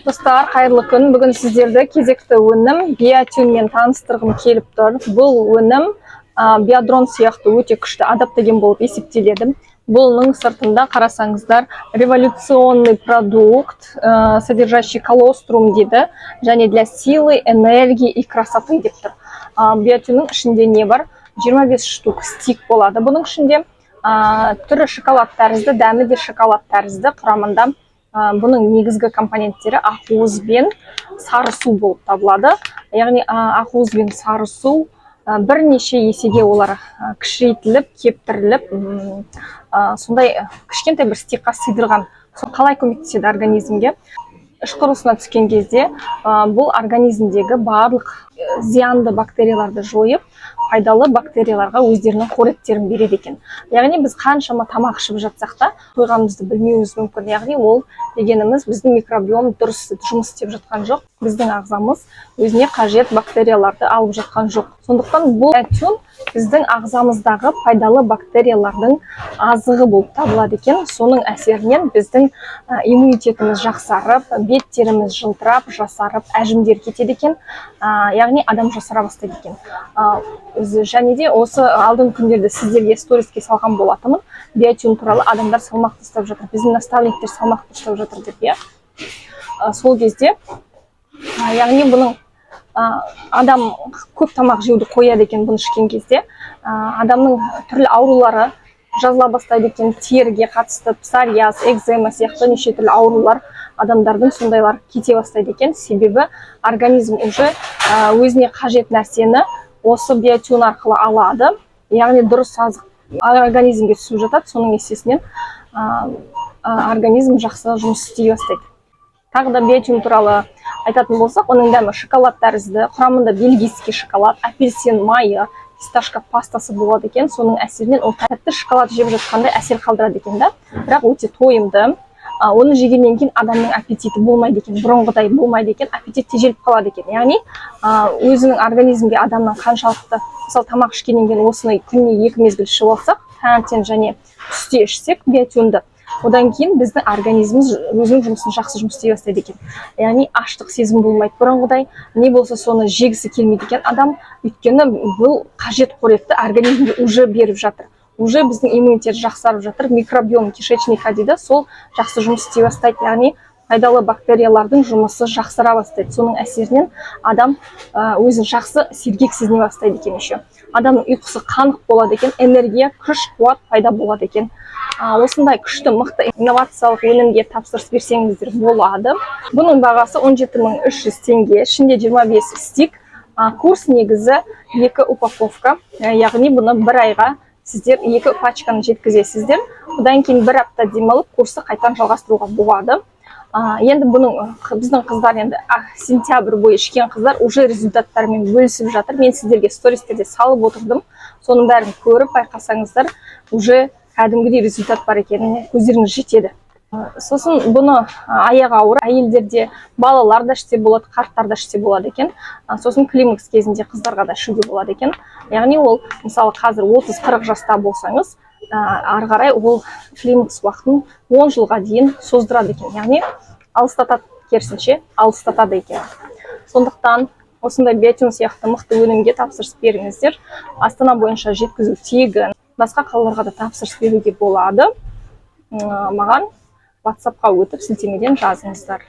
Достар, қайырлы күн. Бүгін сіздерді кезекті өнім биотюнмен таныстырғым келіп тұр. Бұл өнім биодрон сияқты өте күшті адаптоген болып есептеледі. Бұның сыртында қарасаңыздар, революционный продукт, содержащий колострум дейді, және для силы, энергии и красоты деп тұр. Биотюннің ішінде не бар? 25 штук стик болады. Бұның ішінде түрі шоколад тәрізді, дәмі де шоколад тәрізді. Құрамында бұның негізгі компоненттері ақуыз бен сары су болып табылады. Яғни ақуыз бен сары су бірнеше есеге олар кішірейтіліп, кептіріліп, сондай кішкентай бір стикқа сыйдырған. Қалай көмектеседі организмге? Іш құрылысына түскен кезде бұл организмдегі барлық зиянды бактерияларды жойып, пайдалы бактерияларға өздерінің қоректерін береді екен. Яғни біз қаншама тамақ ішіп жатсақ та, тойғанымызды білмеуіміз мүмкін. Яғни ол дегеніміз біздің микробиом дұрыс жұмыс істеп жатқан жоқ. Біздің ағзамыз өзіне қажет бактерияларды алып жатқан жоқ. Сондықтан бұл биотюн біздің ағзамыздағы пайдалы бактериялардың азығы болып табылады екен. Соның әсерінен біздің иммунитетіміз жақсарып, беттеріміз жылтырап, жасарып, әжімдер кетеді екен. Яғни адам жасара бастайды екен. Және де осы алдын күндерде сіздерге сториске салған болатынмын. Биотюн туралы адамдар салмақ тастап жатыр. Біздің наставниктер салмақ тастап жатыр деп, иә. Сол кезде, яғни бұның адам көп тамақ жеуді қояды екен бұны ішкен кезде. Адамның түрлі аурулары жазыла бастайды екен. Теріге қатысты псориаз, экзема сияқты неше түрлі аурулар адамдардың сондайлар кете бастайды екен. Себебі организм уже өзіне қажет нәрсені осы биотюн арқылы алады. Яғни дұрыс азық организмге түсіп жатады. Соның есесінен организм жақсы жұмыс істей бастайды. Тағы да биотюн туралы айтатын болсақ, оның дәмі шоколад тәрізді, құрамында бельгийский шоколад, апельсин майы, фисташка пастасы болады екен. Соның әсерінен ол тәтті шоколад жеп жатқандай әсер қалдырады екен да. Бірақ өте тойымды. Оны жегеннен кейін адамның аппетиті болмайды екен, бұрынғыдай болмайды екен, аппетит тежеліп қалады екен. Яғни өзінің организмге адамның қаншалықты, мысалы тамақ ішкеннен кейін осыны күніне 2 мезгіл ішіп алсақ, таңертең және түсте ішсек биотюнді, одан кейін біздің организміміз өзінің жұмысын жақсы жұмыс істей бастайды екен. Яғни аштық сезім болмайды бұрынғыдай, не болса соны жегісі келмейді екен адам, өйткені бұл қажет қоректі организмге уже беріп жатыр. Уже біздің иммунитет жақсарып жатыр, микробиом кишечника дейді, сол жақсы жұмыс істей бастайды. Яғни пайдалы бактериялардың жұмысы жақсара бастайды. Соның әсерінен адам өзін жақсы сергек сезіне бастайды екен еще. Адамның ұйқысы қанық болады екен, энергия, күш, қуат пайда болады екен. Осындай күшті, мықты инновациялық өнімге тапсырыс берсеңіздер болады. Бұның бағасы 17.300 теңге, ішінде 25 стик. Курс негізі 2 упаковка, яғни бұны бір айға сіздер 2 пачканы жеткізесіздер. Одан кейін 1 апта демалып, курсы қайтадан жалғастыруға болады. Енді бұның біздің қыздар, енді сентябрь бойы ішкен қыздар уже результаттарымен бөлісіп жатыр. Мен сіздерге стористерде салып отырдым. Соның бәрін көріп байқасаңыздар, уже кәдімгідей результат бар екеніне көздеріңіз жетеді. Сосын бұны аяғы ауыр әйелдерде, балалар да ішсе болады, қарттар да ішсе болады екен. Сосын климакс кезінде қыздарға да ішуге болады екен. Яғни ол, мысалы, қазір 30-40 жаста болсаңыз, ары қарай ол климакс уақытын 10 жылға дейін создырады екен. Яғни алыстатады, керісінше алыстатады екен. Сондықтан осындай биотюн сияқты мықты өнімге тапсырыс беріңіздер. Астана бойынша жеткізу тегін. Басқа қалаларға да тапсырыс беруге болады. Маған WhatsApp-қа өтіп сілтемеден жазыңыздар.